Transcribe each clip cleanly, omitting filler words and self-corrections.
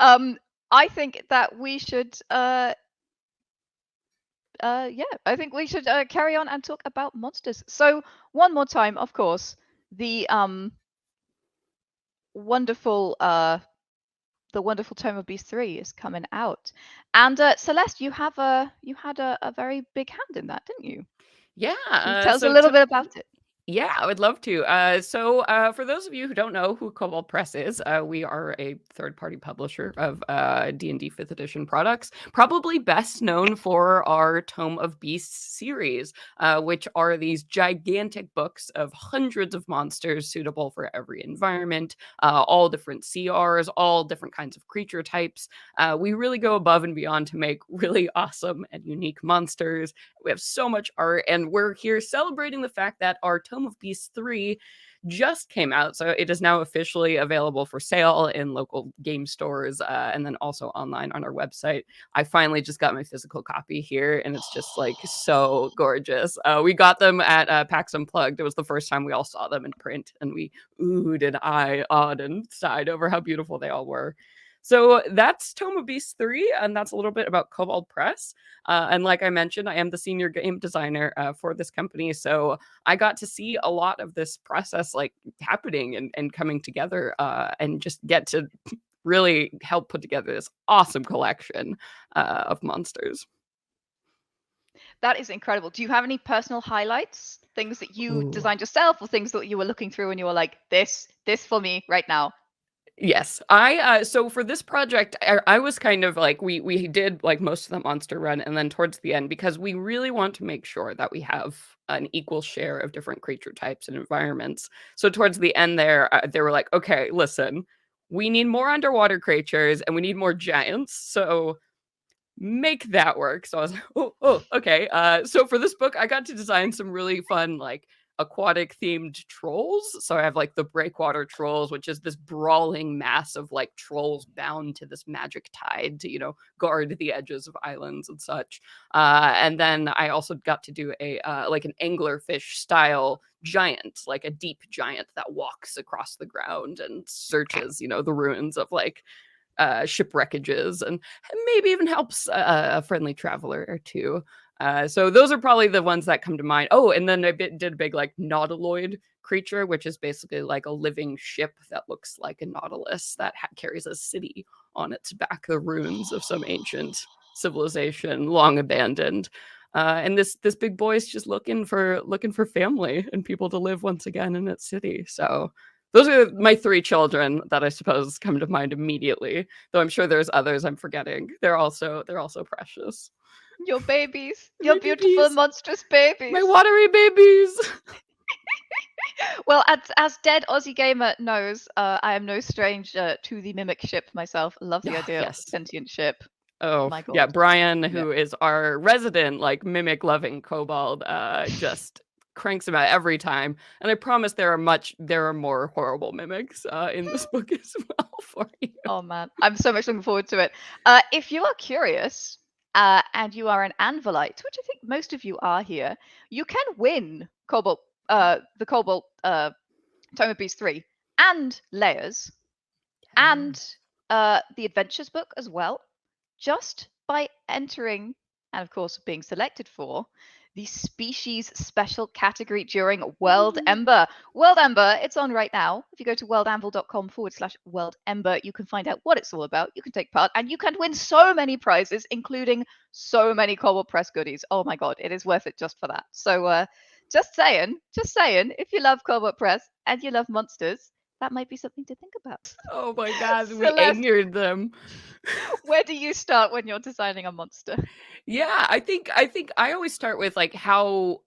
I think that we should I think we should carry on and talk about monsters. So one more time, of course, the wonderful Tome of Beast 3 is coming out. And Celeste, you had a very big hand in that, didn't you? Yeah, Can you tell us a little bit about it? yeah, I would love to. For those of you who don't know who Kobold Press is, we are a third-party publisher of D&D 5th edition products, probably best known for our Tome of Beasts series, which are these gigantic books of hundreds of monsters suitable for every environment, all different CRs, all different kinds of creature types. We really go above and beyond to make really awesome and unique monsters. We have so much art, and we're here celebrating the fact that our Tome of Beasts 3 just came out. So it is now officially available for sale in local game stores and then also online on our website. I finally just got my physical copy here, and it's just like so gorgeous. We got them at PAX Unplugged. It was the first time we all saw them in print, and we oohed and awed and sighed over how beautiful they all were. So that's Tome of Beasts 3, and that's a little bit about Kobold Press. And like I mentioned, I am the senior game designer for this company. So I got to see a lot of this process like happening and coming together and just get to really help put together this awesome collection of monsters. That is incredible. Do you have any personal highlights? Things that you Ooh. designed yourself or things that you were looking through and you were like, this for me right now? Yes, I so for this project, I was kind of like we did like most of the monster run, and then towards the end because we really want to make sure that we have an equal share of different creature types and environments. So towards the end there, they were like, okay, listen, we need more underwater creatures and we need more giants. So make that work. So I was like, okay. So for this book, I got to design some really fun, like aquatic themed trolls. So I have like the breakwater trolls, which is this brawling mass of like trolls bound to this magic tide to, guard the edges of islands and such. And then I also got to do a like an anglerfish style giant, like a deep giant that walks across the ground and searches, the ruins of like shipwreckages and maybe even helps a friendly traveler or two. So those are probably the ones that come to mind. Oh, and then I did a big like nautiloid creature, which is basically like a living ship that looks like a nautilus that carries a city on its back, the ruins of some ancient civilization long abandoned. And this big boy is just looking for family and people to live once again in its city. So those are my three children that I suppose come to mind immediately, though I'm sure there's others I'm forgetting. They're also precious. Your babies, your My beautiful babies, monstrous my babies. watery babies. Well, as dead Aussie gamer knows, I am no stranger to the mimic ship myself. Love the Ah, idea of a yes. sentient ship. Oh, My yeah, God. Brian, Yeah. who is our resident, like, mimic-loving kobold, just cranks him out every time, and I promise there are more horrible mimics, in this book as well for you. Oh man, I'm so much looking forward to it. If you are curious, and you are an Anvilite, which I think most of you are here, you can win the Cobalt Tome of Beast 3 and Layers and the Adventures book as well, just by entering and, of course, being selected for the species special category during World Ember. World Ember, it's on right now. If you go to worldanvil.com/World Ember, you can find out what it's all about. You can take part and you can win so many prizes, including so many Kobold Press goodies. Oh my God, it is worth it just for that. So, just saying, if you love Kobold Press and you love monsters, that might be something to think about. Oh my god, we Celeste, angered them. where do you start when you're designing a monster? Yeah, I think I always start with like how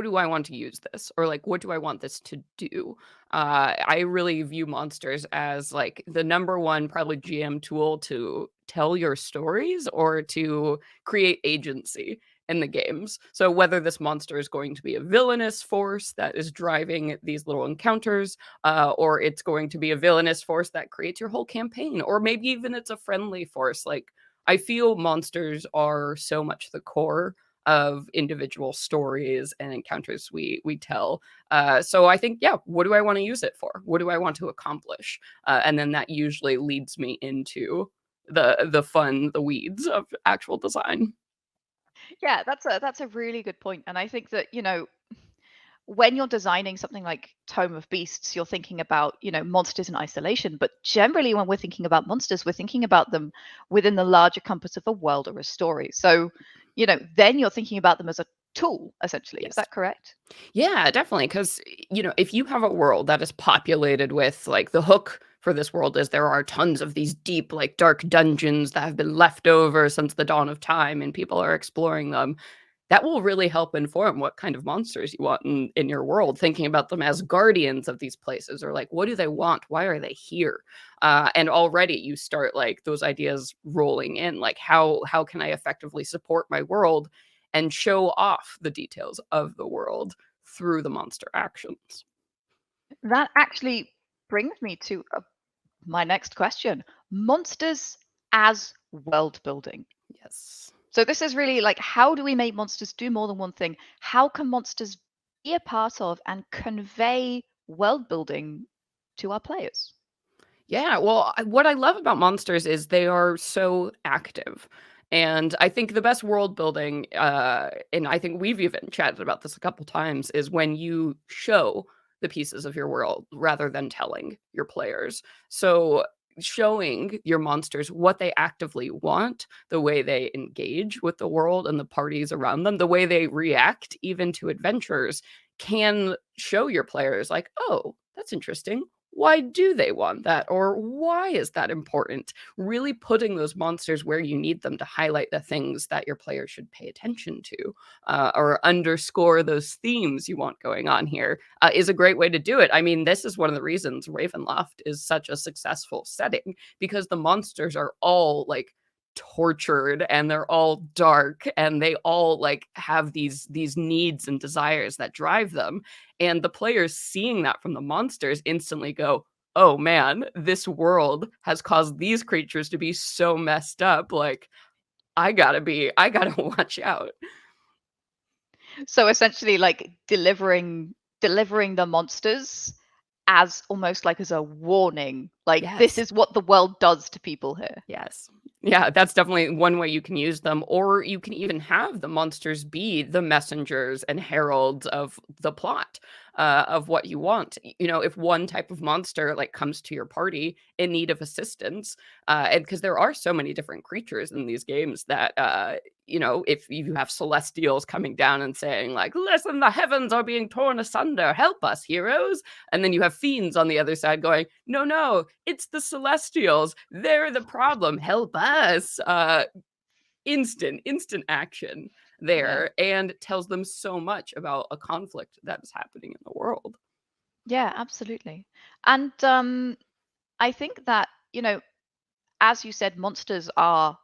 do I want to use this or like what do I want this to do? I really view monsters as like the number one probably GM tool to tell your stories or to create agency in the games. So whether this monster is going to be a villainous force that is driving these little encounters, or it's going to be a villainous force that creates your whole campaign, or maybe even it's a friendly force like I feel monsters are so much the core of individual stories and encounters we tell. So I think, yeah, what do I want to use it for? What do I want to accomplish? And then that usually leads me into the fun, the weeds of actual design. Yeah, that's a really good point. And I think that, when you're designing something like Tome of Beasts, you're thinking about, monsters in isolation. But generally, when we're thinking about monsters, we're thinking about them within the larger compass of a world or a story. So, then you're thinking about them as a tool, essentially. Is Yes. that correct? Yeah, definitely. Because, if you have a world that is populated with, like, the hook for this world is there are tons of these deep, like, dark dungeons that have been left over since the dawn of time and people are exploring them, that will really help inform what kind of monsters you want in your world, thinking about them as guardians of these places or like, what do they want? Why are they here? And already you start like those ideas rolling in, like how can I effectively support my world and show off the details of the world through the monster actions. That actually brings me to my next question. Monsters as world building. Yes. So this is really like, how do we make monsters do more than one thing? How can monsters be a part of and convey world building to our players? Yeah, well, what I love about monsters is they are so active. And I think the best world building, and I think we've even chatted about this a couple times, is when you show the pieces of your world rather than telling your players. So showing your monsters what they actively want, the way they engage with the world and the parties around them, the way they react even to adventures can show your players like, oh, that's interesting, why do they want that? Or why is that important? Really putting those monsters where you need them to highlight the things that your players should pay attention to, or underscore those themes you want going on here, is a great way to do it. I mean, this is one of the reasons Ravenloft is such a successful setting because the monsters are all like tortured and they're all dark and they all like have these needs and desires that drive them, and the players seeing that from the monsters instantly go, oh man, this world has caused these creatures to be so messed up, like I gotta watch out. So essentially like delivering the monsters as almost like as a warning. Like this Yes. is what the world does to people here. Yes. Yeah, that's definitely one way you can use them, or you can even have the monsters be the messengers and heralds of the plot, of what you want. If one type of monster like comes to your party in need of assistance, and because there are so many different creatures in these games that, if you have celestials coming down and saying like, "Listen, the heavens are being torn asunder, help us, heroes," and then you have fiends on the other side going, no, no, it's the celestials, they're the problem, help us. Instant action Yeah. there, and tells them so much about a conflict that is happening in the world. Yeah, absolutely. And I think that, as you said, monsters are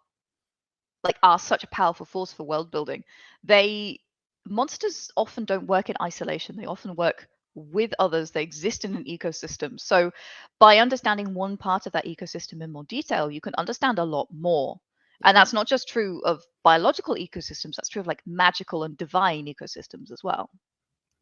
such a powerful force for world building. They Monsters often don't work in isolation. They often work with others. They exist in an ecosystem. So by understanding one part of that ecosystem in more detail, you can understand a lot more. And Yeah. that's not just true of biological ecosystems, that's true of like magical and divine ecosystems as well.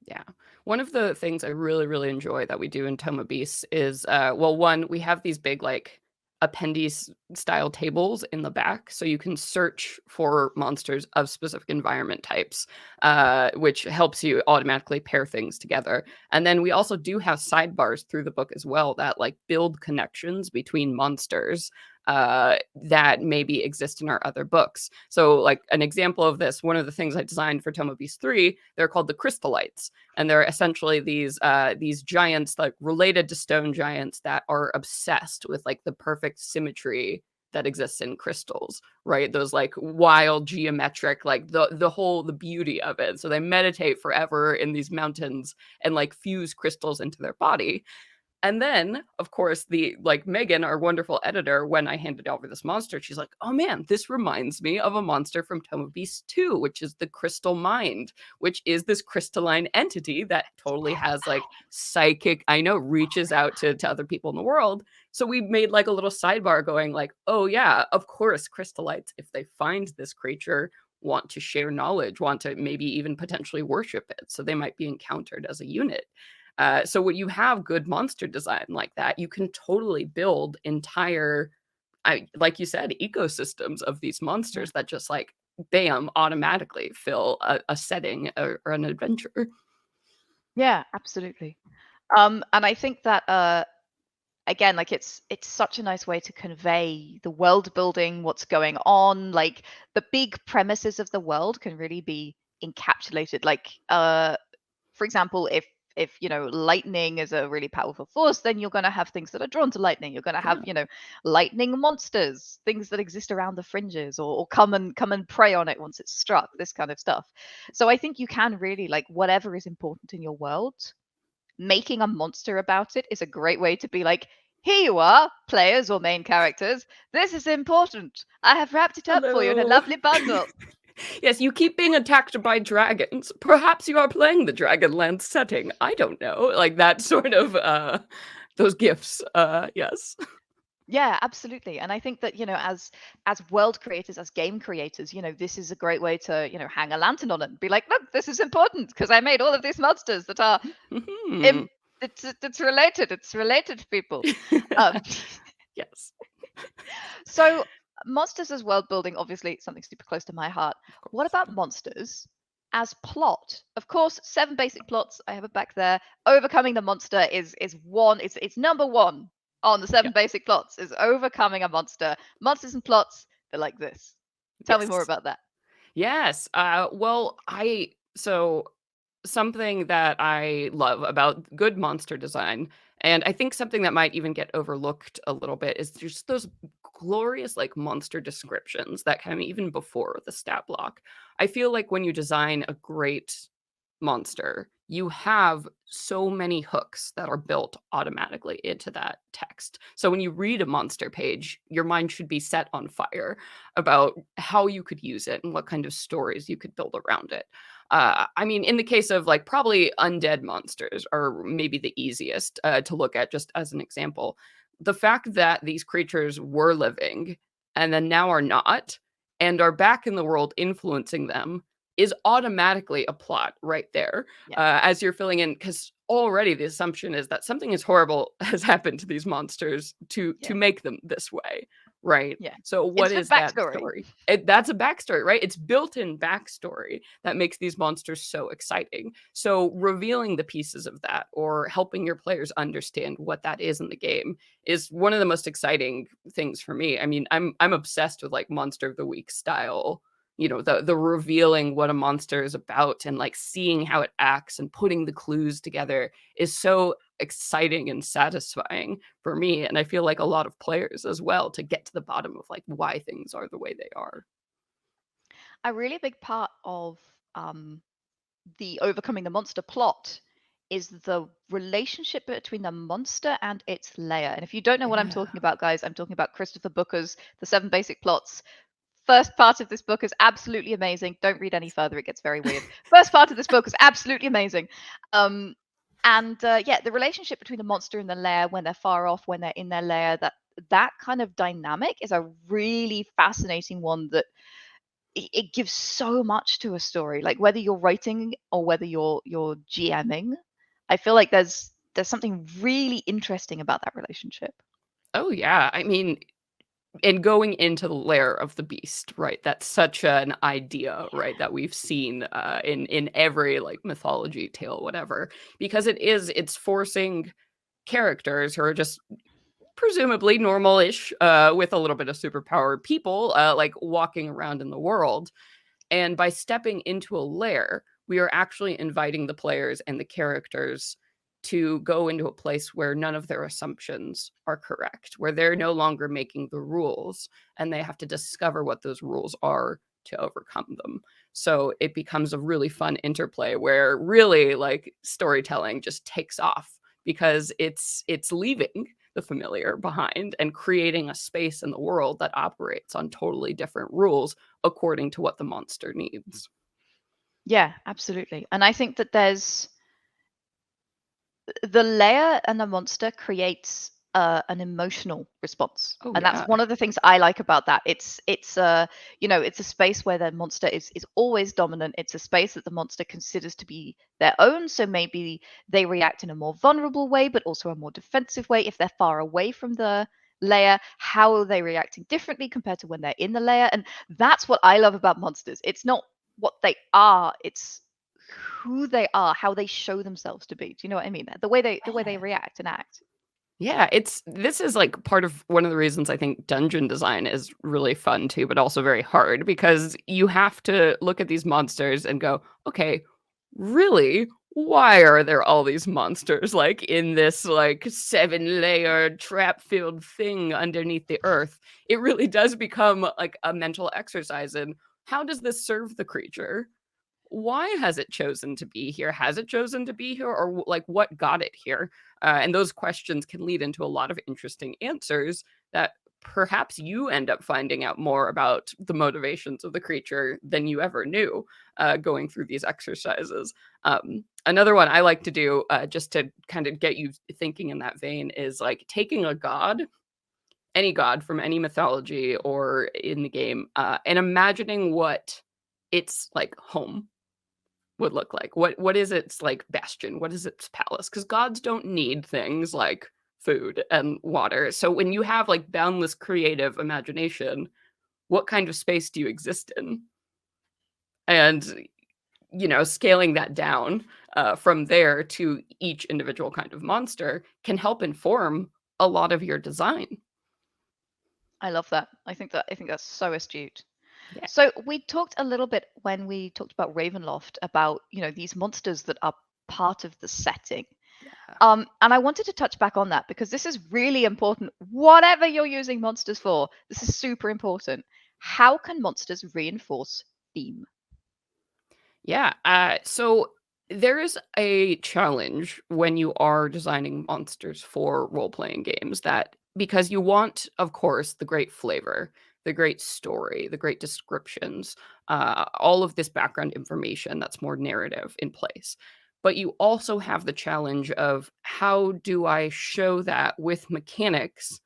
Yeah. One of the things I really, really enjoy that we do in Tome of Beasts is, well, one, we have these big, like, appendice style tables in the back, so you can search for monsters of specific environment types, which helps you automatically pair things together. And then we also do have sidebars through the book as well that, like, build connections between monsters, that maybe exist in our other books. So, like, an example of this, one of the things I designed for Tome of Beasts 3, they're called the Crystallites, and they're essentially these giants like related to stone giants that are obsessed with like the perfect symmetry that exists in crystals, right? Those like wild geometric, like the beauty of it. So they meditate forever in these mountains and like fuse crystals into their body. And then, of course, the like Megan, our wonderful editor, when I handed over this monster, she's like, "Oh man, this reminds me of a monster from Tome of Beasts 2, which is the Crystal Mind, which is this crystalline entity that totally has like psychic, I know, reaches out to other people in the world." So we made like a little sidebar going like, "Oh yeah, of course, crystallites, if they find this creature, want to share knowledge, want to maybe even potentially worship it. So they might be encountered as a unit." So when you have good monster design like that, you can totally build entire like you said, ecosystems of these monsters that just like bam automatically fill a setting or an adventure. Yeah, absolutely. And I think that again, like it's such a nice way to convey the world building, what's going on, like the big premises of the world can really be encapsulated. Like for example, if lightning is a really powerful force, then you're going to have things that are drawn to lightning. You're going to have Yeah. lightning monsters, things that exist around the fringes, or come and prey on it once it's struck, this kind of stuff. So I think you can really, like, whatever is important in your world, making a monster about it is a great way to be like, here you are, players or main characters. This is important. I have wrapped it up for you in a Hello. lovely bundle. Yes, you keep being attacked by dragons. Perhaps you are playing the Dragonland setting. I don't know. Like that sort of those gifts. Yes. Yeah, absolutely. And I think that, as world creators, as game creators, this is a great way to, hang a lantern on it and be like, look, this is important because I made all of these monsters that are Mhm. it's related. It's related to people. Um, Yes. so monsters as world building, obviously something super close to my heart. Of What course. about monsters as plot? Of course, 7 basic plots. I have it back there. Overcoming the monster is one. It's number one on the Yeah. 7 basic plots. Is overcoming a monster. Monsters and plots. They're like this. Tell me more Yes. about that. Yes. Well, so something that I love about good monster design, and I think something that might even get overlooked a little bit, is just those glorious like monster descriptions that come even before the stat block. I feel like when you design a great monster, you have so many hooks that are built automatically into that text. So when you read a monster page, your mind should be set on fire about how you could use it and what kind of stories you could build around it. I mean, in the case of like probably undead monsters are maybe the easiest to look at, just as an example. The fact that these creatures were living and then now are not and are back in the world influencing them is automatically a plot right there Yeah. as you're filling in, because already the assumption is that something is horrible has happened to these monsters to Yeah. make them this way, right? Yeah. So what Instant is that backstory. story? That's a backstory, right? It's built-in backstory that makes these monsters so exciting. So revealing the pieces of that or helping your players understand what that is in the game is one of the most exciting things for me. I mean, I'm obsessed with like monster of the week style, the revealing what a monster is about and like seeing how it acts and putting the clues together is so exciting and satisfying for me, and I feel like a lot of players as well, to get to the bottom of like why things are the way they are. A really big part of um, the overcoming the monster plot is the relationship between the monster and its layer. And if you don't know what I'm Yeah. talking about, guys, I'm talking about Christopher Booker's The 7 Basic Plots. First part of this book is absolutely amazing. Don't read any further, it gets very weird. First part of this book is absolutely amazing. Um, and yeah, the relationship between the monster and the lair, when they're far off, when they're in their lair, that kind of dynamic is a really fascinating one that it gives so much to a story. Like whether you're writing or whether you're GMing, I feel like there's something really interesting about that relationship. Oh yeah, I mean, and going into the lair of the beast, right? That's such an idea, right, that we've seen in every like mythology tale, whatever, because it's forcing characters who are just presumably normal-ish with a little bit of superpower people like walking around in the world, and by stepping into a lair, we are actually inviting the players and the characters to go into a place where none of their assumptions are correct, where they're no longer making the rules and they have to discover what those rules are to overcome them. So it becomes a really fun interplay where really like storytelling just takes off because it's leaving the familiar behind and creating a space in the world that operates on totally different rules according to what the monster needs. Yeah, absolutely. And I think that there's the layer and the monster creates an emotional response, Oh and that's yeah. one of the things I like about that. It's a space where the monster is always dominant. It's a space that the monster considers to be their own, so maybe they react in a more vulnerable way, but also a more defensive way if they're far away from the layer, how are they reacting differently compared to when they're in the layer? And that's what I love about monsters. It's not what they are, it's who they are, how they show themselves to be. Do you know what I mean? The way they react and act. Yeah, this is like part of one of the reasons I think dungeon design is really fun too, but also very hard because you have to look at these monsters and go, okay, really? Why are there all these monsters like in this like 7-layer trap-filled thing underneath the earth? It really does become like a mental exercise in how does this serve the creature? Why has it chosen to be here? Has it chosen to be here, or like what got it here? And those questions can lead into a lot of interesting answers that perhaps you end up finding out more about the motivations of the creature than you ever knew going through these exercises. Another one I like to do just to kind of get you thinking in that vein is like taking a god, any god from any mythology or in the game, and imagining what its like home would look like. What is its like bastion? What is its palace? Because gods don't need things like food and water. So when you have like boundless creative imagination, what kind of space do you exist in? And scaling that down from there to each individual kind of monster can help inform a lot of your design. I love that. I think that's so astute. Yeah. So we talked a little bit when we talked about Ravenloft about, these monsters that are part of the setting. Yeah. And I wanted to touch back on that because this is really important. Whatever you're using monsters for, this is super important. How can monsters reinforce theme? Yeah. So there is a challenge when you are designing monsters for role playing games that because you want, of course, the great flavor, the great story, the great descriptions, all of this background information that's more narrative in place. But you also have the challenge of how do I show that with mechanics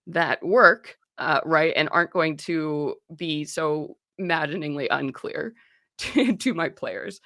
that work, right, and aren't going to be so maddeningly unclear to my players.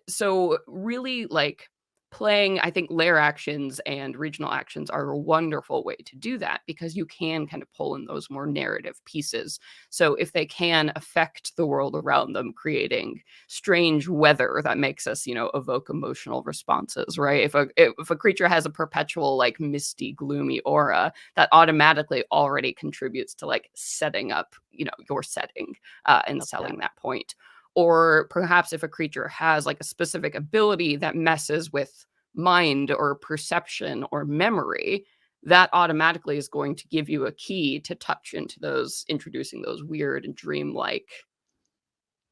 So really like playing, I think layer actions and regional actions are a wonderful way to do that because you can kind of pull in those more narrative pieces. So if they can affect the world around them, creating strange weather that makes us, evoke emotional responses, right? If a creature has a perpetual like misty, gloomy aura, that automatically already contributes to like setting up, your setting and Love that. selling that point. Or perhaps if a creature has like a specific ability that messes with mind or perception or memory, that automatically is going to give you a key to touch into those, introducing those weird and dreamlike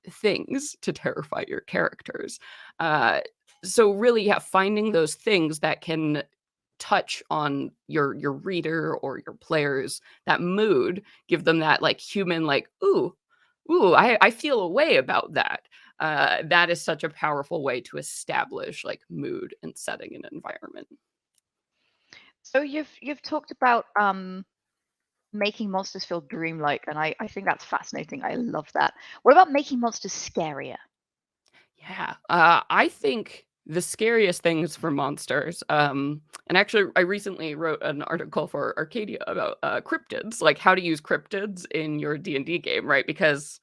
things to terrify your characters. So really, yeah, finding those things that can touch on your reader or your players, that mood, give them that like human like ooh, I feel a way about that. That is such a powerful way to establish like mood and setting an environment. So you've talked about making monsters feel dreamlike, and I think that's fascinating. I love that. What about making monsters scarier? Yeah, I think the scariest things for monsters, and actually, I recently wrote an article for Arcadia about cryptids, like how to use cryptids in your D&D game, right? Because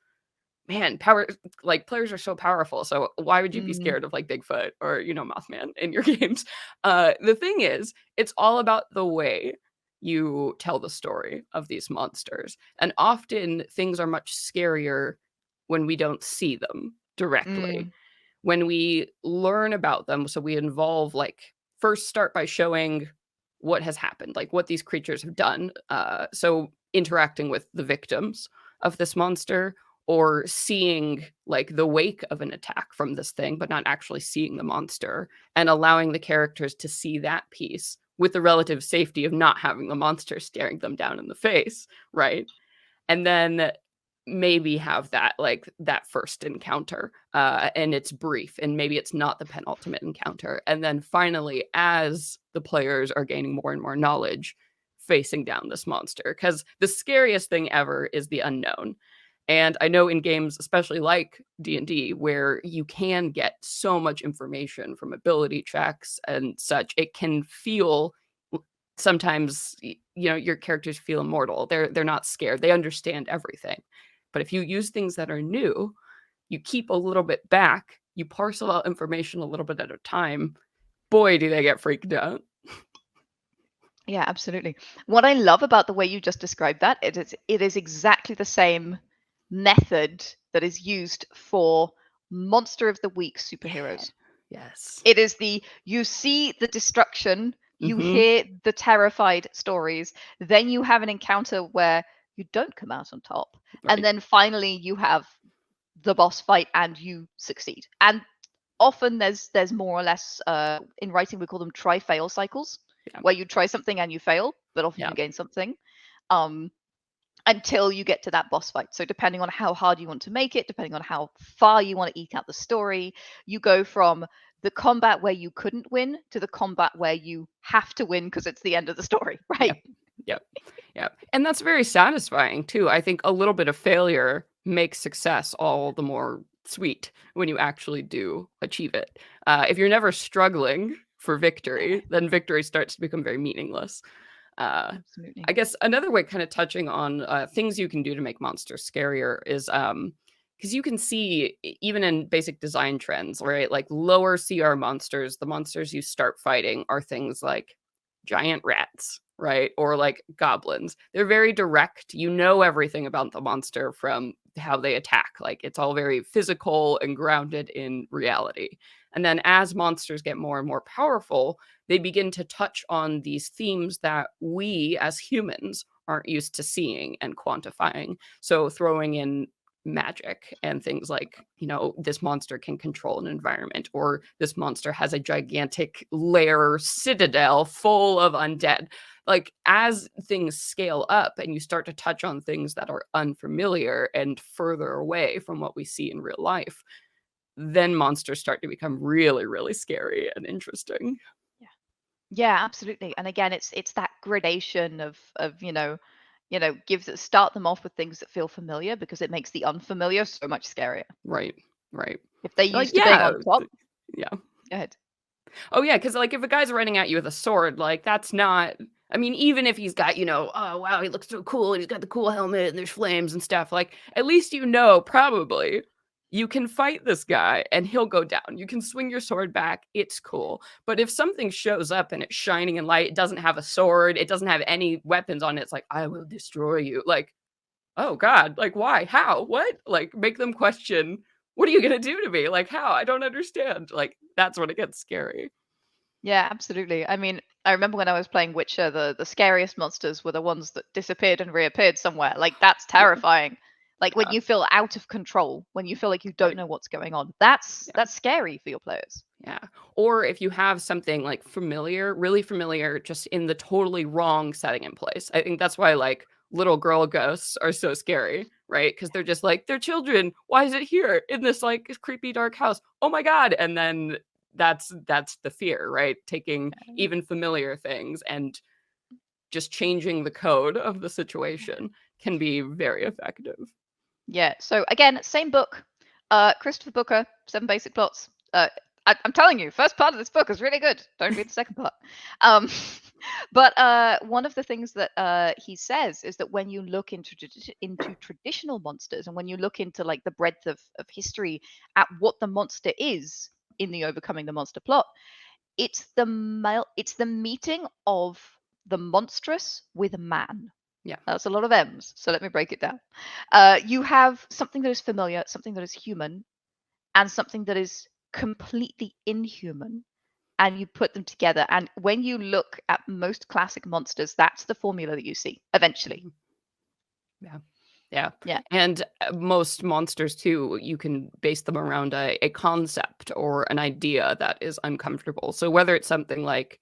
man, power like players are so powerful. So why would you be Mm, scared of like Bigfoot or Mothman in your games? The thing is, it's all about the way you tell the story of these monsters, and often things are much scarier when we don't see them directly, mm, when we learn about them. So we involve like first start by showing what has happened, like what these creatures have done. So interacting with the victims of this monster or seeing like the wake of an attack from this thing, but not actually seeing the monster and allowing the characters to see that piece with the relative safety of not having the monster staring them down in the face, right? And then maybe have that like that first encounter and it's brief and maybe it's not the penultimate encounter, and then finally as the players are gaining more and more knowledge, facing down this monster, because the scariest thing ever is the unknown. And I know in games especially like D&D where you can get so much information from ability checks and such, it can feel sometimes your characters feel immortal. They're not scared. They understand everything. But if you use things that are new, you keep a little bit back, you parcel out information a little bit at a time, boy, do they get freaked out. Yeah, absolutely. What I love about the way you just described that, it is exactly the same method that is used for Monster of the Week Yeah. superheroes. Yes. It is you see the destruction, you Mm-hmm. hear the terrified stories, then you have an encounter where you don't come out on top, and Right. then finally you have the boss fight and you succeed. And often there's more or less in writing we call them try-fail cycles, Yeah. where you try something and you fail, but often Yeah. you gain something. Um, until you get to that boss fight. So depending on how hard you want to make it, depending on how far you want to eke out the story, you go from the combat where you couldn't win to the combat where you have to win because it's the end of the story, right? Yep. Yep. Yep. And that's very satisfying too. I think a little bit of failure makes success all the more sweet when you actually do achieve it. If you're never struggling for victory, then victory starts to become very meaningless. Absolutely. I guess another way, kind of touching on things you can do to make monsters scarier, is because you can see even in basic design trends, right? Like lower CR monsters, the monsters you start fighting are things like giant rats, right? Or like goblins. They're very direct. You know everything about the monster from how they attack. Like it's all very physical and grounded in reality. And then as monsters get more and more powerful, they begin to touch on these themes that we as humans aren't used to seeing and quantifying. So throwing in magic and things like, this monster can control an environment, or this monster has a gigantic lair citadel full of undead. Like as things scale up and you start to touch on things that are unfamiliar and further away from what we see in real life, then monsters start to become really, really scary and interesting. Yeah. Yeah, absolutely. And again, it's that gradation of start them off with things that feel familiar because it makes the unfamiliar so much scarier. Right, right. If they're Like, used to being yeah, on top, yeah. go ahead. Oh, yeah, because like, if a guy's running at you with a sword, like, that's not I mean, even if he's got, "Oh, wow, he looks so cool, and he's got the cool helmet, and there's flames and stuff," like, at least probably, you can fight this guy, and he'll go down. You can swing your sword back, it's cool. But if something shows up and it's shining in light, it doesn't have a sword, it doesn't have any weapons on it, it's like, "I will destroy you." Like, oh god, like why? How? What? Like make them question, what are you gonna do to me? Like how? I don't understand. Like that's when it gets scary. Yeah, absolutely. I mean, I remember when I was playing Witcher, the scariest monsters were the ones that disappeared and reappeared somewhere. Like that's Yeah, terrifying. Like when yeah, you feel out of control, when you feel like you don't right. know what's going on. That's Yeah, that's scary for your players. yeah. Or if you have something like familiar, really familiar, just in the totally wrong setting in place. I think that's why like little girl ghosts are so scary, right? Because they're just like, they're children. Why is it here in this like creepy dark house? Oh my god. And then that's the fear, right? Taking even familiar things and just changing the code of the situation can be very effective. Yeah. So again, same book. Christopher Booker, Seven Basic Plots. I'm telling you, first part of this book is really good. Don't read the second part. Um, but one of the things that he says is that when you look into traditional monsters and when you look into like the breadth of history at what the monster is in the Overcoming the Monster plot, it's the meeting of the monstrous with man. Yeah. That's a lot of M's, so let me break it down. You have something that is familiar, something that is human, and something that is completely inhuman, and you put them together. And when you look at most classic monsters, that's the formula that you see eventually. Mhm. Yeah. Yeah. Yeah. And most monsters too, you can base them around a concept or an idea that is uncomfortable. So whether it's something like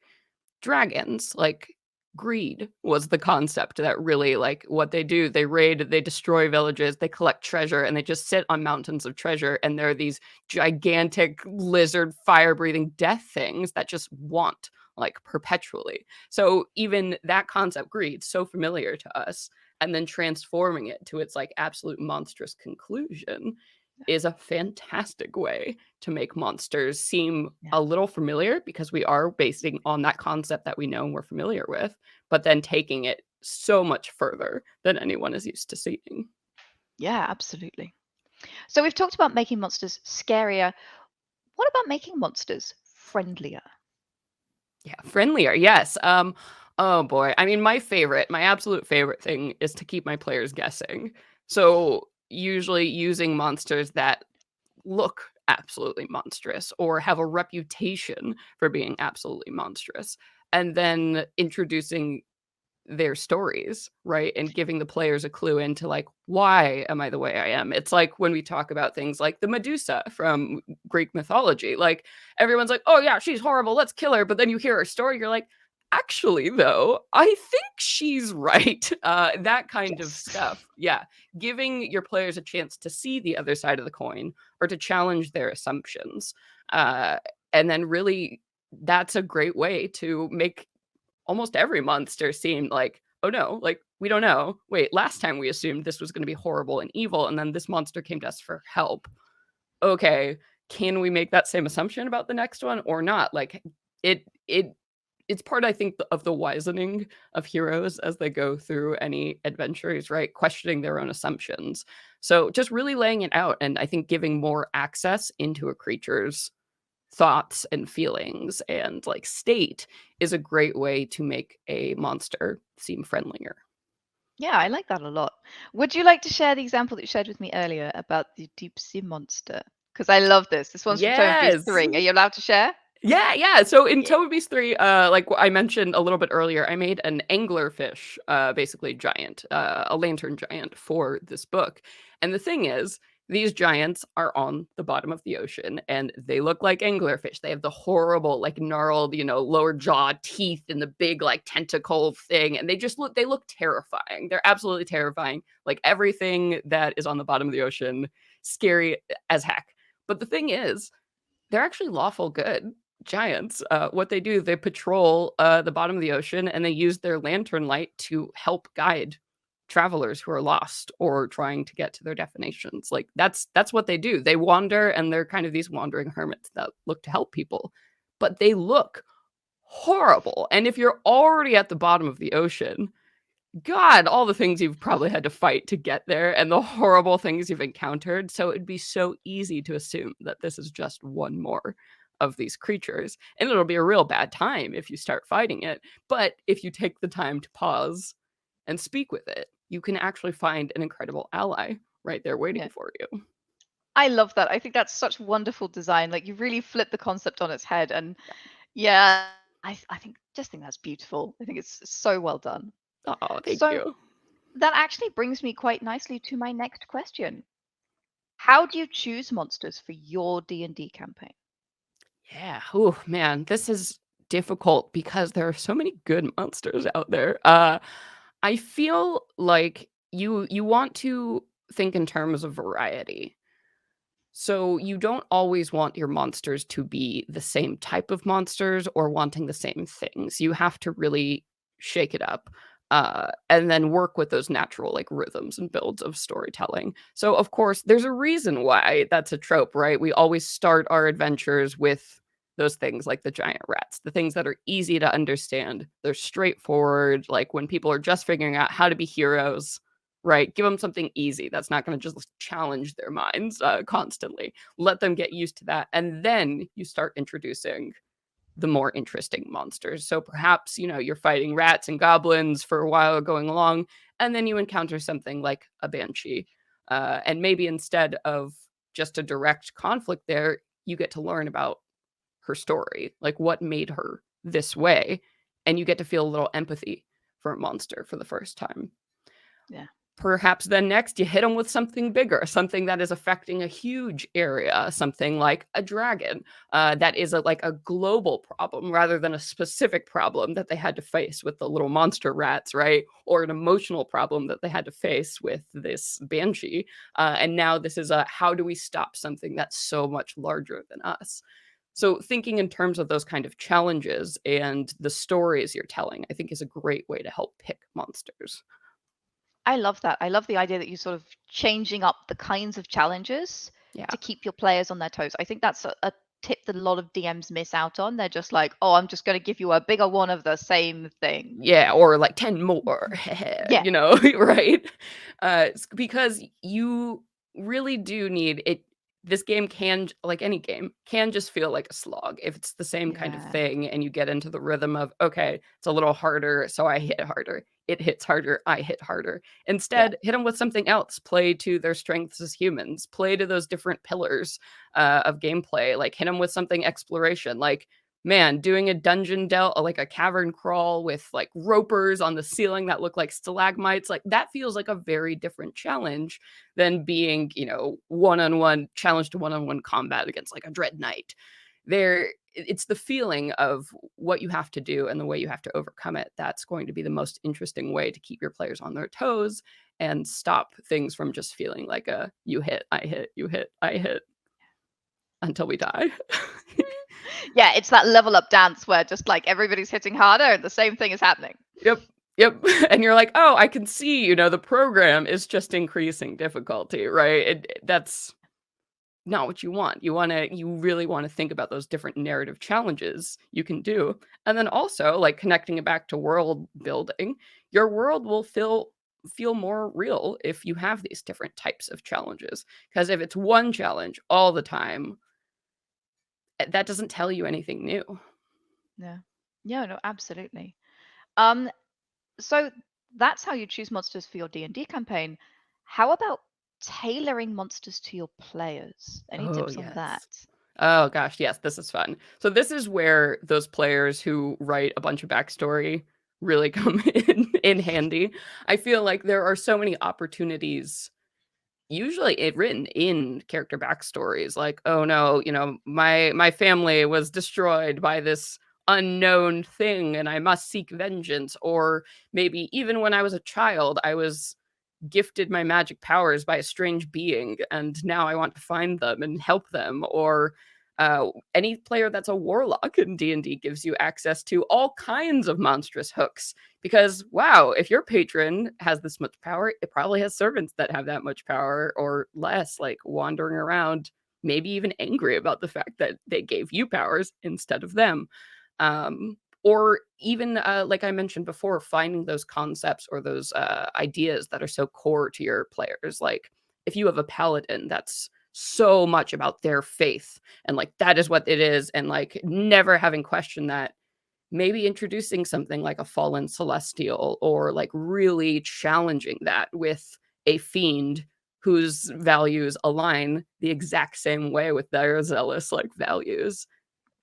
dragons, like greed was the concept that really like what they do. They raid, they destroy villages, they collect treasure, and they just sit on mountains of treasure. And there are these gigantic lizard fire breathing death things that just want like perpetually. So even that concept, greed, so familiar to us, and then transforming it to its like absolute monstrous conclusion is a fantastic way to make monsters seem Yeah. a little familiar because we are basing on that concept that we know and we're familiar with, but then taking it so much further than anyone is used to seeing. Yeah, absolutely. So we've talked about making monsters scarier. What about making monsters friendlier? Yeah, friendlier. Yes. Oh boy. I mean, my absolute favorite thing is to keep my players guessing. So usually using monsters that look absolutely monstrous or have a reputation for being absolutely monstrous, and then introducing their stories, right? And giving the players a clue into like, why am I the way I am? It's like when we talk about things like the Medusa from Greek mythology. Like everyone's like, oh yeah, she's horrible, let's kill her. But then you hear her story, you're like, actually, though, I think she's right. That kind of Yes. stuff. Yeah. Giving your players a chance to see the other side of the coin or to challenge their assumptions. Uh, and then really, that's a great way to make almost every monster seemed like, oh no, like we don't know. Wait, last time we assumed this was going to be horrible and evil, and then this monster came to us for help. Okay, can we make that same assumption about the next one or not? Like it it's part, I think, of the wisening of heroes as they go through any adventures, right? Questioning their own assumptions. So just really laying it out, and I think giving more access into a creature's thoughts and feelings and like state is a great way to make a monster seem friendlier. Yeah, I like that a lot. Would you like to share the example that you shared with me earlier about the deep sea monster? Because I love this. This one's from Tome of Beast Yes. 3. Are you allowed to share? Yeah, yeah. So in Yeah. Toe Beast 3, like I mentioned a little bit earlier, I made an anglerfish, basically giant, a lantern giant for this book. And the thing is, these giants are on the bottom of the ocean and they look like anglerfish. They have the horrible, like gnarled, lower jaw teeth and the big, like tentacle thing. And they look terrifying. They're absolutely terrifying. Like everything that is on the bottom of the ocean, scary as heck. But the thing is, they're actually lawful good giants. What they do, they patrol the bottom of the ocean and they use their lantern light to help guide travelers who are lost or trying to get to their destinations. Like that's what they do. They wander and they're kind of these wandering hermits that look to help people, but they look horrible. And if you're already at the bottom of the ocean, God, all the things you've probably had to fight to get there and the horrible things you've encountered. So it'd be so easy to assume that this is just one more of these creatures. And it'll be a real bad time if you start fighting it. But if you take the time to pause and speak with it, you can actually find an incredible ally right there waiting Yeah. for you. I love that. I think that's such wonderful design. Like you really flip the concept on its head. And yeah, I think just think that's beautiful. I think it's so well done. Oh, thank So you. that actually brings me quite nicely to my next question. How do you choose monsters for your D&D campaign? Yeah. Oh man, this is difficult because there are so many good monsters out there. I feel like you want to think in terms of variety. So you don't always want your monsters to be the same type of monsters or wanting the same things. You have to really shake it up. And then work with those natural like rhythms and builds of storytelling. So of course, there's a reason why that's a trope, right? We always start our adventures with those things like the giant rats, the things that are easy to understand. They're straightforward. Like when people are just figuring out how to be heroes, right? Give them something easy that's not going to just challenge their minds constantly. Let them get used to that. And then you start introducing the more interesting monsters. So perhaps, you're fighting rats and goblins for a while going along, and then you encounter something like a banshee. And maybe instead of just a direct conflict there, you get to learn about her story, like what made her this way. And you get to feel a little empathy for a monster for the first time. Yeah. Perhaps then next you hit them with something bigger, something that is affecting a huge area, something like a dragon that is like a global problem rather than a specific problem that they had to face with the little monster rats, right? Or an emotional problem that they had to face with this banshee. And now this is a how do we stop something that's so much larger than us? So thinking in terms of those kind of challenges and the stories you're telling, I think is a great way to help pick monsters. I love that. I love the idea that you're sort of changing up the kinds of challenges. Yeah. to keep your players on their toes. I think that's a tip that a lot of DMs miss out on. They're just like, oh, I'm just going to give you a bigger one of the same thing. Yeah, or like 10 more, Yeah, right? Because you really do need it. This game can, like any game, can just feel like a slog if it's the same kind of yeah, thing and you get into the rhythm of, okay, it's a little harder, so I hit harder. It hits harder, I hit harder. yeah. Instead, hit them with something else. Play to their strengths as humans. Play to those different pillars of gameplay. Like hit them with something exploration. Like man, doing a dungeon like a cavern crawl with like ropers on the ceiling that look like stalagmites, like that feels like a very different challenge than being, one-on-one challenge to one-on-one combat against like a dread knight. It's the feeling of what you have to do and the way you have to overcome it that's going to be the most interesting way to keep your players on their toes and stop things from just feeling like a you hit, I hit, you hit, I hit until we die. Yeah, it's that level up dance where just like everybody's hitting harder and the same thing is happening. Yep. Yep. And you're like, oh, I can see, the program is just increasing difficulty, right? That's not what you want. You really want to think about those different narrative challenges you can do. And then also, like connecting it back to world building, your world will feel more real if you have these different types of challenges. Because if it's one challenge all the time, that doesn't tell you anything new. Yeah. Yeah, no, absolutely. Um, so that's how you choose monsters for your D&D campaign. How about tailoring monsters to your players? Any Oh, tips on that? yes. Oh gosh, yes, this is fun. So this is where those players who write a bunch of backstory really come in handy. I feel like there are so many opportunities, usually it written in character backstories, like, oh no, my family was destroyed by this unknown thing and I must seek vengeance. Or maybe even when I was a child, I was gifted my magic powers by a strange being and now I want to find them and help them. Or any player that's a warlock in D&D gives you access to all kinds of monstrous hooks because wow, if your patron has this much power, it probably has servants that have that much power or less, like wandering around, maybe even angry about the fact that they gave you powers instead of them. Or even like I mentioned before, finding those concepts or those ideas that are so core to your players. Like if you have a paladin that's so much about their faith and like that is what it is, and like never having questioned that, maybe introducing something like a fallen celestial or like really challenging that with a fiend whose values align the exact same way with their zealous like values.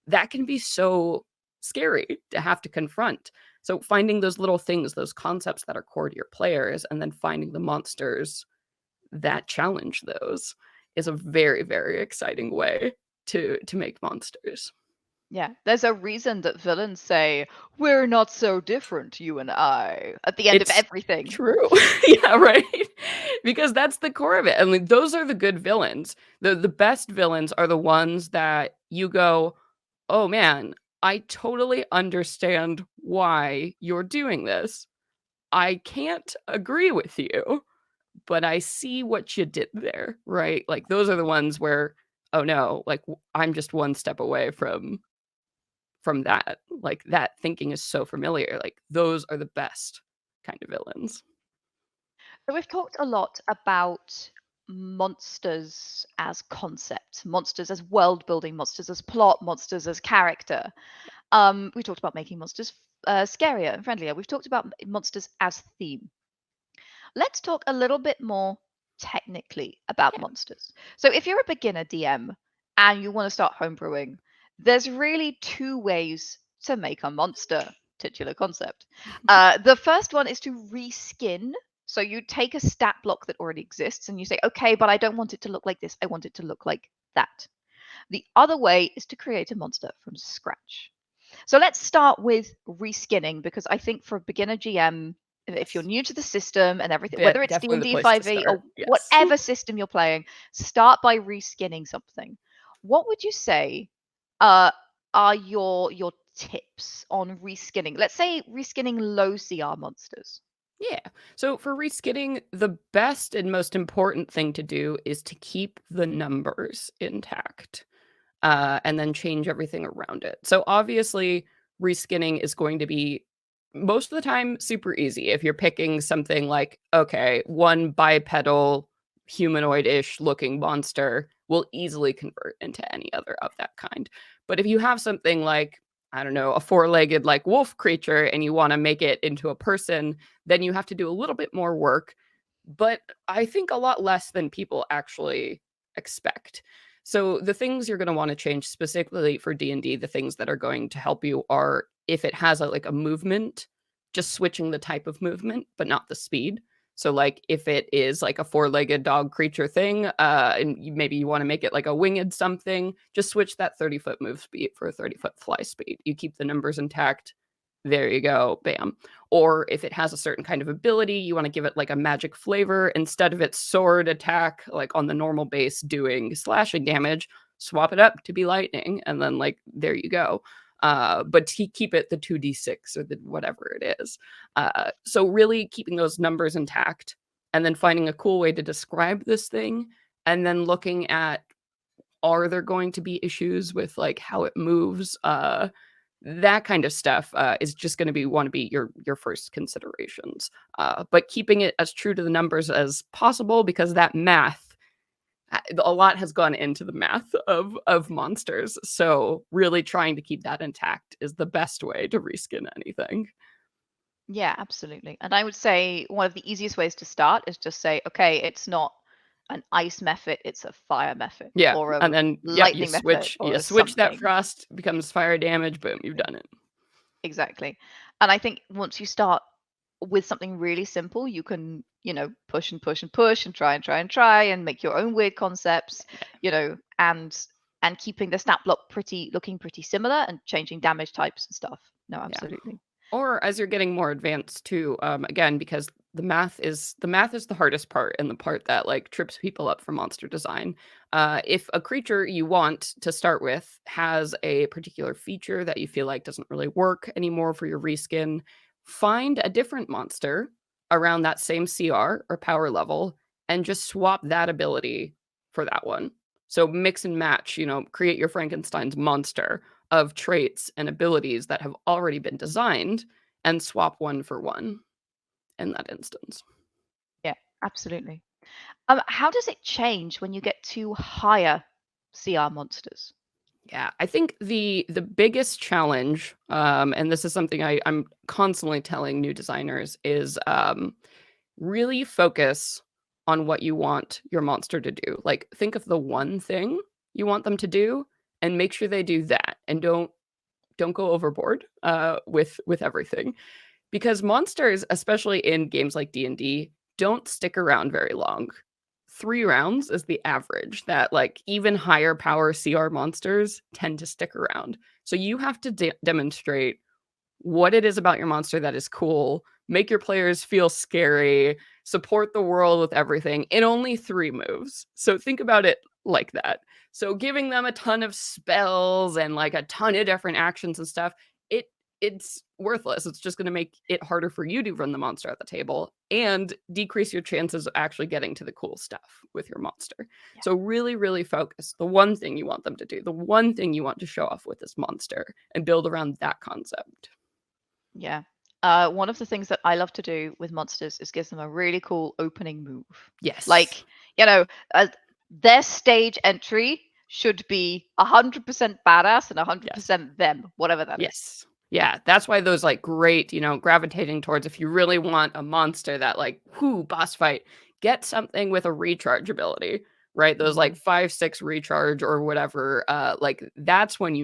That can be so scary to have to confront. So finding those little things, those concepts that are core to your players, and then finding the monsters that challenge those is a very, very exciting way to make monsters. Yeah, there's a reason that villains say, "We're not so different, you and I," at the end of It's everything. true. Yeah, right? Because that's the core of it. I mean, those are the good villains. The best villains are the ones that you go, "Oh man, I totally understand why you're doing this. I can't agree with you, but I see what you did there." Right? Like those are the ones where, "Oh no, like I'm just one step away from that." Like that thinking is so familiar. Like those are the best kind of villains. So we've talked a lot about monsters as concepts, monsters as world building, monsters as plot, monsters as character. We talked about making monsters scarier and friendlier. We've talked about monsters as theme. Let's talk a little bit more technically about Yeah. monsters. So if you're a beginner DM and you want to start homebrewing, there's really two ways to make a monster, titular concept. The first one is to reskin. So you take a stat block that already exists and you say, okay, but I don't want it to look like this. I want it to look like that. The other way is to create a monster from scratch. So let's start with reskinning because I think for a beginner GM, if you're Yes. new to the system and everything, whether it's Definitely the D&D place to 5e start. or Yes. whatever system you're playing, start by reskinning something. What would you say uh, are your tips on reskinning? Let's say reskinning low CR monsters. Yeah. So for reskinning, the best and most important thing to do is to keep the numbers intact, and then change everything around it. So obviously, reskinning is going to be most of the time super easy if you're picking something like, okay, one bipedal humanoid-ish looking monster will easily convert into any other of that kind. But if you have something like, I don't know, a four-legged like wolf creature and you want to make it into a person, then you have to do a little bit more work, but I think a lot less than people actually expect. So the things you're going to want to change specifically for D&D, the things that are going to help you are if it has like a movement, just switching the type of movement, but not the speed. So like if it is like a four-legged dog creature thing, and maybe you want to make it like a winged something, just switch that 30-foot move speed for a 30-foot fly speed. You keep the numbers intact. There you go. Bam. Or if it has a certain kind of ability, you want to give it like a magic flavor. Instead of its sword attack, like on the normal base doing slashing damage, swap it up to be lightning. And then, like, there you go. But keep it the 2d6 or the whatever it is. So, really keeping those numbers intact and then finding a cool way to describe this thing. And then looking at, are there going to be issues with like how it moves? That kind of stuff is just going to be your first considerations. But keeping it as true to the numbers as possible, because that math, a lot has gone into the math of monsters. So really trying to keep that intact is the best way to reskin anything. Yeah, absolutely. And I would say one of the easiest ways to start is just say, okay, it's not an ice method, it's a fire method Yeah, or and a then yeah, lightning method you or switch that something. frost becomes fire damage. Boom, you've done it. Exactly. And I think once you start with something really simple, you can, push and push and push and try and try and try and make your own weird concepts, and keeping the stat block looking pretty similar and changing damage types and stuff. No, Yeah. absolutely. Or as you're getting more advanced too, again, because the math is the hardest part and the part that like trips people up for monster design. If a creature you want to start with has a particular feature that you feel like doesn't really work anymore for your reskin, find a different monster around that same CR or power level and just swap that ability for that one. So mix and match, create your Frankenstein's monster of traits and abilities that have already been designed and swap one for one in that instance. Yeah, absolutely. How does it change when you get to higher CR monsters? Yeah, I think the biggest challenge, and this is something I'm constantly telling new designers, is really focus on what you want your monster to do. Like, think of the one thing you want them to do, and make sure they do that, and don't go overboard with everything. Because monsters, especially in games like D&D, don't stick around very long. 3 rounds is the average that like even higher power CR monsters tend to stick around. So you have to demonstrate what it is about your monster that is cool, make your players feel scary, support the world with everything in only 3 moves. So think about it like that. So giving them a ton of spells and like a ton of different actions and stuff, it it's worthless. It's just going to make it harder for you to run the monster at the table and decrease your chances of actually getting to the cool stuff with your monster. Yeah. So really, really focus the one thing you want them to do, the one thing you want to show off with this monster, and build around that concept. Yeah. One of the things that I love to do with monsters is give them a really cool opening move. Yes. Like, you know, uh, their stage entry should be 100% badass and Yes. 100% them, whatever that is. Yes. Yeah, that's why those like great, gravitating towards if you really want a monster that like, whoo, boss fight, get something with a recharge ability, right? Those like Hmm. 5-6 recharge or whatever. Like that's when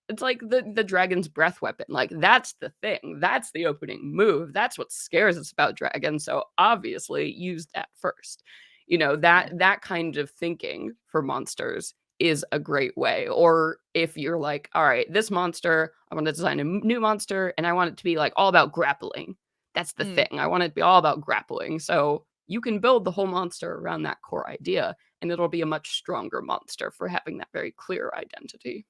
it's like the dragon's breath weapon. Like that's the thing. That's the opening move. That's what scares us about dragons. So obviously use that first. Yeah. That kind of thinking for monsters is a great way. Or if you're like, all right, this monster, I want to design a new monster and I want it to be like all about grappling. That's the Mm. thing. I want it to be all about grappling. So you can build the whole monster around that core idea and it'll be a much stronger monster for having that very clear identity.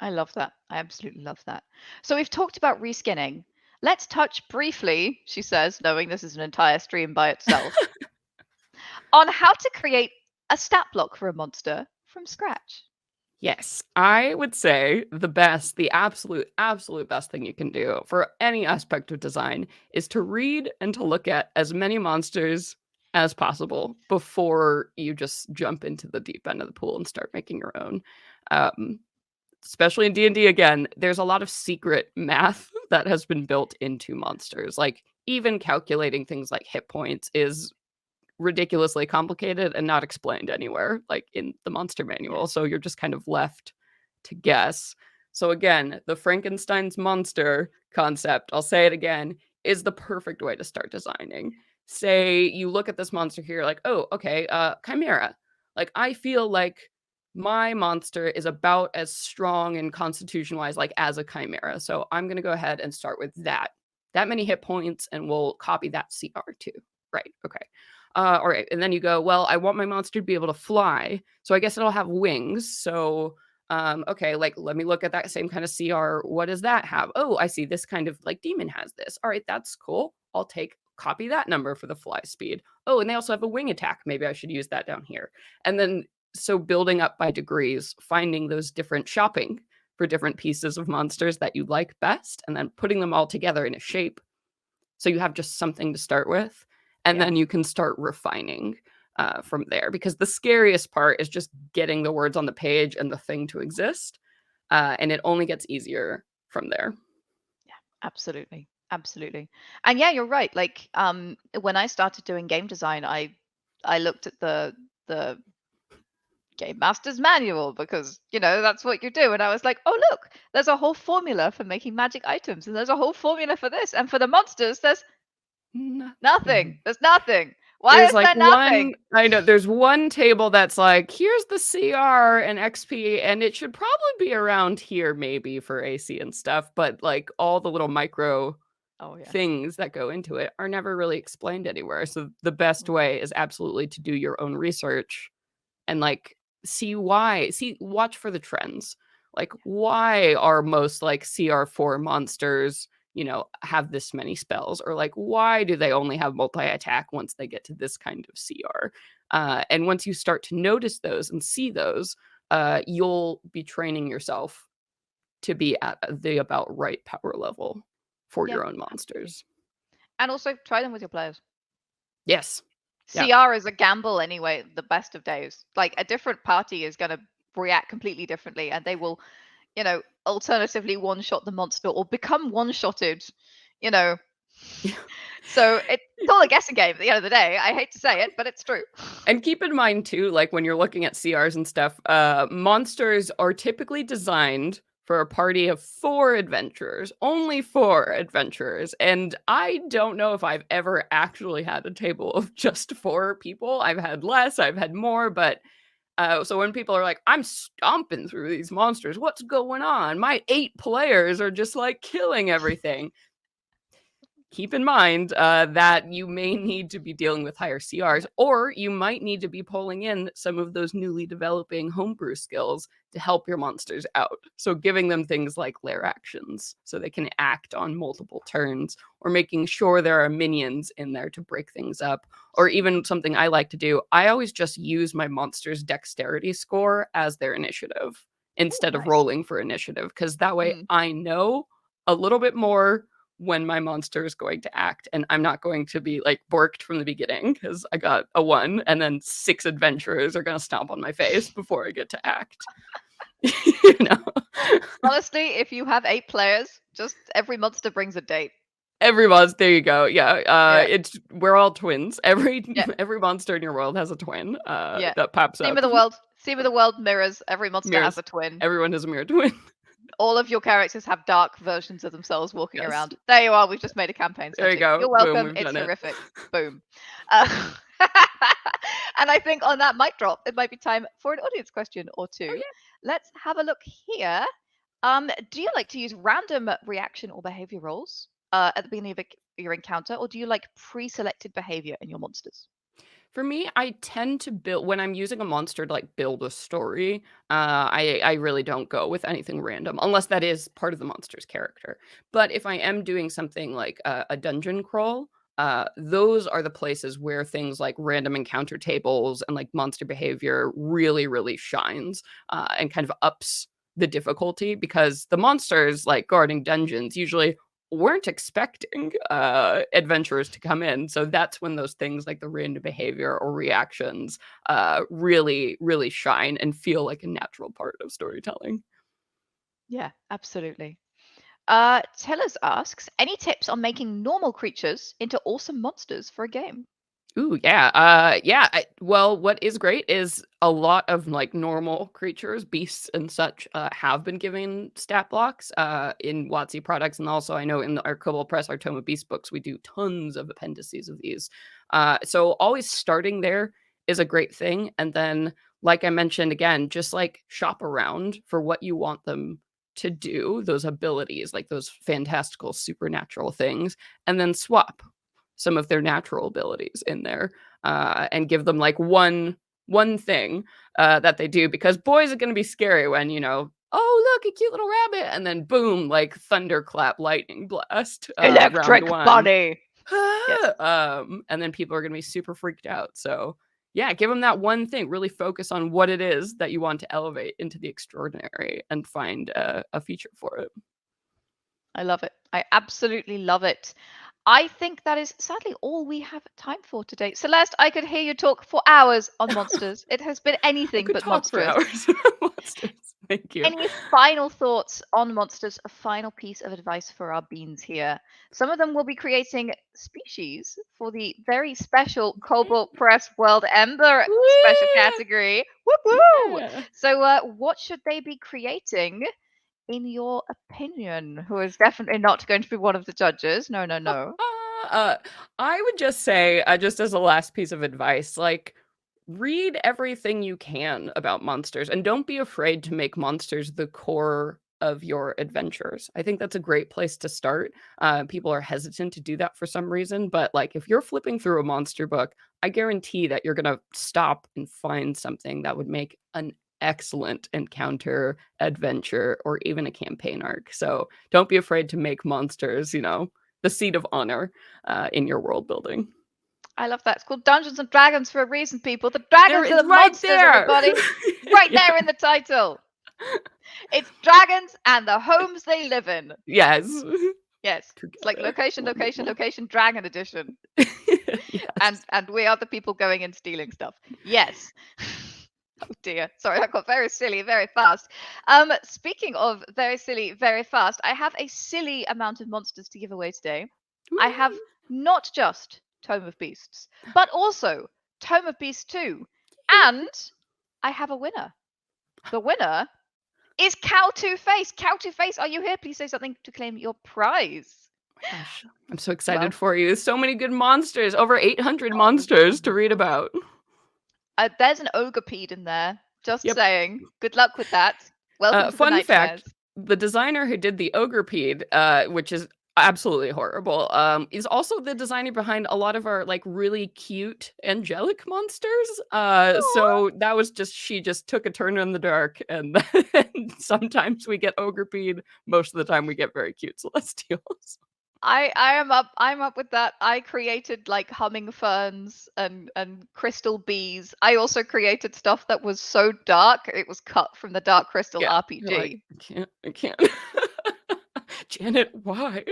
I love that. I absolutely love that. So we've talked about reskinning. Let's touch briefly, she says, knowing this is an entire stream by itself, on how to create a stat block for a monster from scratch. Yes, I would say the absolute best thing you can do for any aspect of design is to read and to look at as many monsters as possible before you just jump into the deep end of the pool and start making your own. Um, Especially in D&D, again, there's a lot of secret math that has been built into monsters. Like, even calculating things like hit points is ridiculously complicated and not explained anywhere, like in the monster manual. Yeah. So you're just kind of left to guess. So again, the Frankenstein's monster concept, I'll say it again, is the perfect way to start designing. Say you look at this monster here, like, oh, okay, Chimera. Like, I feel like my monster is about as strong and constitution wise, like as a Chimera. So I'm going to go ahead and start with that many hit points, and we'll copy that CR too. Right. Okay. All right. And then you go, well, I want my monster to be able to fly. So I guess it'll have wings. So, okay, like, let me look at that same kind of CR. What does that have? Oh, I see this kind of like demon has this. All right, that's cool. I'll copy that number for the fly speed. Oh, and they also have a wing attack. Maybe I should use that down here. And then, so building up by degrees, finding those different shopping for different pieces of monsters that you like best, and then putting them all together in a shape. So you have just something to start with. And then you can start refining from there, because the scariest part is just getting the words on the page and the thing to exist. And it only gets easier from there. Yeah, absolutely. Absolutely. And yeah, you're right. Like when I started doing game design, I looked at the game master's manual because, that's what you do. And I was like, oh, look, there's a whole formula for making magic items, and there's a whole formula for this. And for the monsters, there's nothing. There's nothing. Why There's is like there nothing? I know there's one table that's like, here's the CR and XP, and it should probably be around here maybe for AC and stuff, but like all the little micro Oh, yeah. things that go into it are never really explained anywhere. So the best way is absolutely to do your own research and like watch for the trends. Like, why are most like CR4 monsters, have this many spells? Or like, why do they only have multi-attack once they get to this kind of CR? And once you start to notice those and see those, you'll be training yourself to be at the about right power level for Yeah. your own monsters. And also try them with your players. Yes. Yeah. CR is a gamble anyway, the best of days. Like a different party is going to react completely differently, and they will, alternatively one-shot the monster or become one-shotted, you know. So it's all a guessing game at the end of the day. I hate to say it, but it's true. And keep in mind too, like when you're looking at CRs and stuff, monsters are typically designed for a party of 4 adventurers, only 4 adventurers. And I don't know if I've ever actually had a table of just 4 people. I've had less, I've had more, but so when people are like, I'm stomping through these monsters, what's going on? My 8 players are just like killing everything. Keep in mind that you may need to be dealing with higher CRs, or you might need to be pulling in some of those newly developing homebrew skills to help your monsters out. So giving them things like lair actions so they can act on multiple turns, or making sure there are minions in there to break things up, or even something I like to do, I always just use my monster's dexterity score as their initiative instead of Nice. rolling for initiative, because that way I know a little bit more when my monster is going to act, and I'm not going to be like borked from the beginning because I got a 1 and then 6 adventurers are going to stomp on my face before I get to act. Honestly, if you have 8 players, just every monster brings a date. Every monster, there you go. Yeah. We're all twins. Every Yeah. monster in your world has a twin Yeah. that pops Theme up. of the world mirrors. Every monster has a twin. Everyone has a mirror twin. All of your characters have dark versions of themselves walking Yes. around. There you are. We've just made a campaign setting. There you go. You're Boom, welcome. we've It's done it. horrific. Boom. And I think on that mic drop, it might be time for an audience question or two. Oh, yeah. Let's have a look here. Do you like to use random reaction or behavior rolls at the beginning of your encounter, or do you like pre-selected behavior in your monsters? For me, I tend to build when I'm using a monster to like build a story. I really don't go with anything random unless that is part of the monster's character. But if I am doing something like a dungeon crawl, those are the places where things like random encounter tables and like monster behavior really shines and kind of ups the difficulty because the monsters like guarding dungeons usually weren't expecting adventurers to come in. So that's when those things like the random behavior or reactions really shine and feel like a natural part of storytelling. Yeah, absolutely. Tellers asks, any tips on making normal creatures into awesome monsters for a game? Ooh, yeah. Yeah. Well, what is great is a lot of like normal creatures, beasts and such, have been given stat blocks in WotC products, and also I know in our Kobold Press, our Tome of Beast books, we do tons of appendices of these. So always starting there is a great thing, and then, like I mentioned again, just like shop around for what you want them to do, those abilities, like those fantastical supernatural things, and then swap some of their natural abilities in there and give them like one thing that they do because boys are going to be scary when oh look a cute little rabbit and then boom like thunderclap lightning blast round Electric one. bunny. Yes. And then people are going to be super freaked out. So yeah, give them that one thing, really focus on what it is that you want to elevate into the extraordinary and find a feature for it. I love it. I absolutely love it. I think that is sadly all we have time for today. Celeste, I could hear you talk for hours on monsters. It has been I anything could but talk for monstrous. hours. Monsters. Thank you. Any final thoughts on monsters? A final piece of advice for our beans here. Some of them will be creating species for the very special Kobold Press World Ember special Woo! category. Whoop woo! Yeah. So, what should they be creating, in your opinion? Who is definitely not going to be one of the judges. No, no, no. Uh, I would just say, just as a last piece of advice, like read everything you can about monsters and don't be afraid to make monsters the core of your adventures. I think that's a great place to start. People are hesitant to do that for some reason, but like if you're flipping through a monster book, I guarantee that you're going to stop and find something that would make an excellent encounter, adventure, or even a campaign arc. So don't be afraid to make monsters, the seat of honor in your world building. I love that. It's called Dungeons and Dragons for a reason, people. The There, dragons are it's the right monsters, there. everybody. Right Yeah. there in the title. It's dragons and the homes they live in. Yes. Yes. It's like Together. location, location, Wonderful. location, dragon edition. Yes. And we are the people going and stealing stuff. Yes. Oh dear. Sorry, I got very silly very fast. Speaking of very silly very fast, I have a silly amount of monsters to give away today. I have Woo. not just Tome of Beasts, but also Tome of Beasts 2. And I have a winner. The winner is Cow Two Face. Cow Two Face, are you here? Please say something to claim your prize. Gosh, I'm so Well, excited for you. So many good monsters. Over 800 oh, monsters to read about. there's an Ogrepede in there. Just Yep. saying. Good luck with that. Welcome to the Fun nightmares. fact, the designer who did the Ogrepede, which is absolutely horrible, is also the designer behind a lot of our like really cute angelic monsters. Aw. So that was just she just took a turn in the dark, and then sometimes we get Ogrepede. Most of the time, we get very cute celestials. I'm up with that. I created like humming ferns and crystal bees. I also created stuff that was so dark it was cut from the Dark Crystal Yeah, you're like RPG. I can't. Janet, why?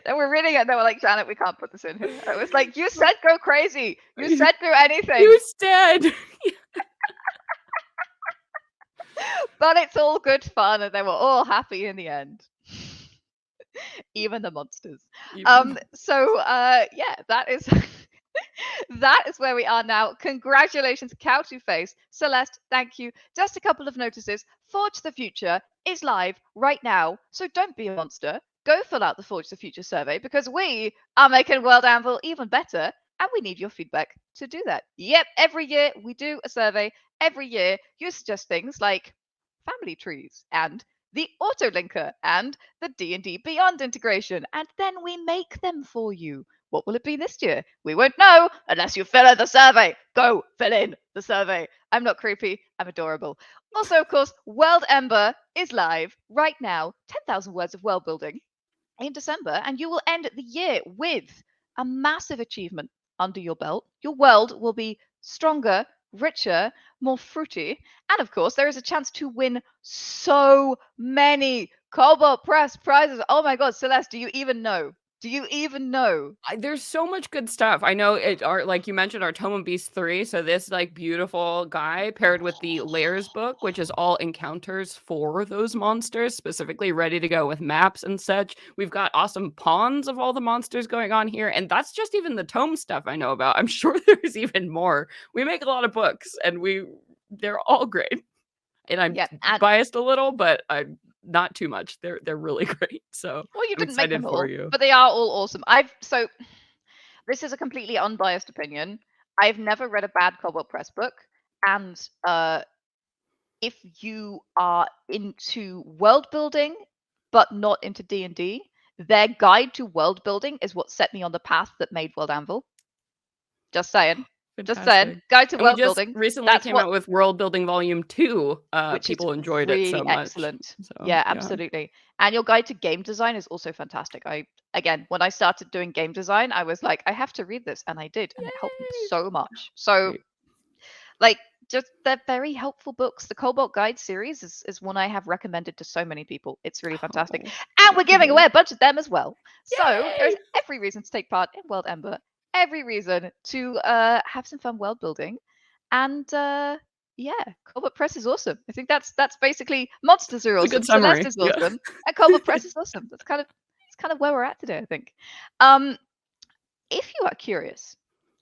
They were reading it and they were like, Janet, we can't put this in here. I was like, you said go crazy. You said do anything. You said. But it's all good fun and they were all happy in the end. Even the monsters. Yeah, that is that is where we are now. Congratulations, Cow Two Face. Celeste, thank you. Just a couple of notices. Forge the Future is live right now, so don't be a monster. Go fill out the Forge the Future survey because we are making World Anvil even better, and we need your feedback to do that. Yep, every year we do a survey. Every year you suggest things like family trees and the autolinker and the D&D Beyond integration, and then we make them for you. What will it be this year? We won't know unless you fill in the survey. Go fill in the survey. I'm not creepy. I'm adorable. Also, of course, World Ember is live right now. 10,000 words of world building in December, and you will end the year with a massive achievement under your belt. Your world will be stronger, richer, more fruity, and of course, there is a chance to win so many Kobold Press prizes. Oh my god, Celeste, do you even know? Do you even know? There's so much good stuff. I know like you mentioned, our Tome of Beast 3. So this like beautiful guy paired with the Layers book, which is all encounters for those monsters, specifically ready to go with maps and such. We've got awesome pawns of all the monsters going on here, and that's just even the tome stuff I know about. I'm sure there's even more. We make a lot of books, and they're all great. And I'm Yeah, and biased a little, but I'm not too much. They're really great. So well, you I'm didn't make them excited for all, you. but they are all awesome. So this is a completely unbiased opinion. I've never read a bad Kobold Press book, and if you are into world building but not into D&D, their guide to world building is what set me on the path that made World Anvil. Just saying. Just saying. Fantastic. Guide to And we world just building. recently That's came what out with World Building Volume 2. which is People enjoyed it so really much. excellent. So, Yeah, yeah. absolutely. And your guide to game design is also fantastic. Again, when I started doing game design, I was like, I have to read this, and I did, and it helped me Yay! so much. So Great. like just they're very helpful books. The Cobalt Guide series is one I have recommended to so many people. It's really fantastic. Oh, And we're good to giving hear. away a bunch of them as well. So there's Yay! every reason to take part in World Ember, every reason to have some fun world building. And yeah, Cobalt Press is awesome. I think that's basically monsters are It's a awesome, good Celeste summary. is Yeah. awesome, and Cobalt Press is awesome. It's kind of where we're at today, I think. Um, if you are curious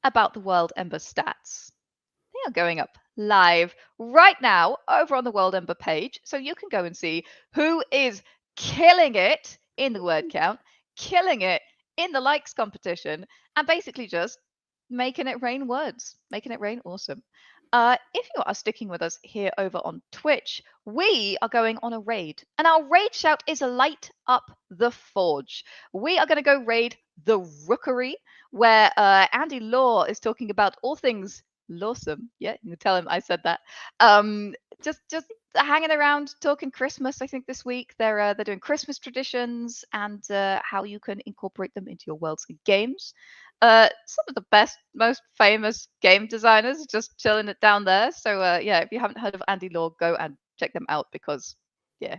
about the World Ember stats, they are going up live right now over on the World Ember page. So you can go and see who is killing it in the word count, killing it in the likes competition, and basically just making it rain words, making it rain awesome. If you are sticking with us here over on Twitch, we are going on a raid, and our raid shout is Light Up the Forge. We are going to go raid the Rookery, where Andy Law is talking about all things Lawsome. Yeah, you can tell him I said that. Um, just hanging around talking Christmas. I think this week they're doing Christmas traditions and how you can incorporate them into your worlds and games. Some of the best, most famous game designers just chilling it down there. So yeah, if you haven't heard of Andy Law, go and check them out because yeah,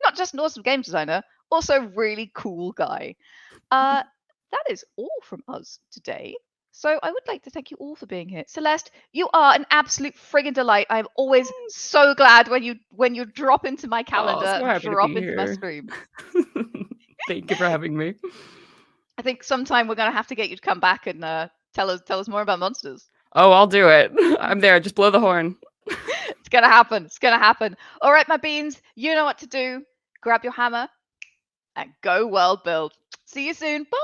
not just an awesome game designer, also really cool guy. Uh, that is all from us today. So I would like to thank you all for being here. Celeste, you are an absolute friggin' delight. I'm always so glad when you drop into my Oh, calendar, so happy to drop be into my here. stream. Thank you for having me. I think sometime we're gonna have to get you to come back and tell us more about monsters. Oh, I'll do it. I'm there. Just blow the horn. It's gonna happen. It's gonna happen. All right, my beans, you know what to do. Grab your hammer and go world build. See you soon. Bye.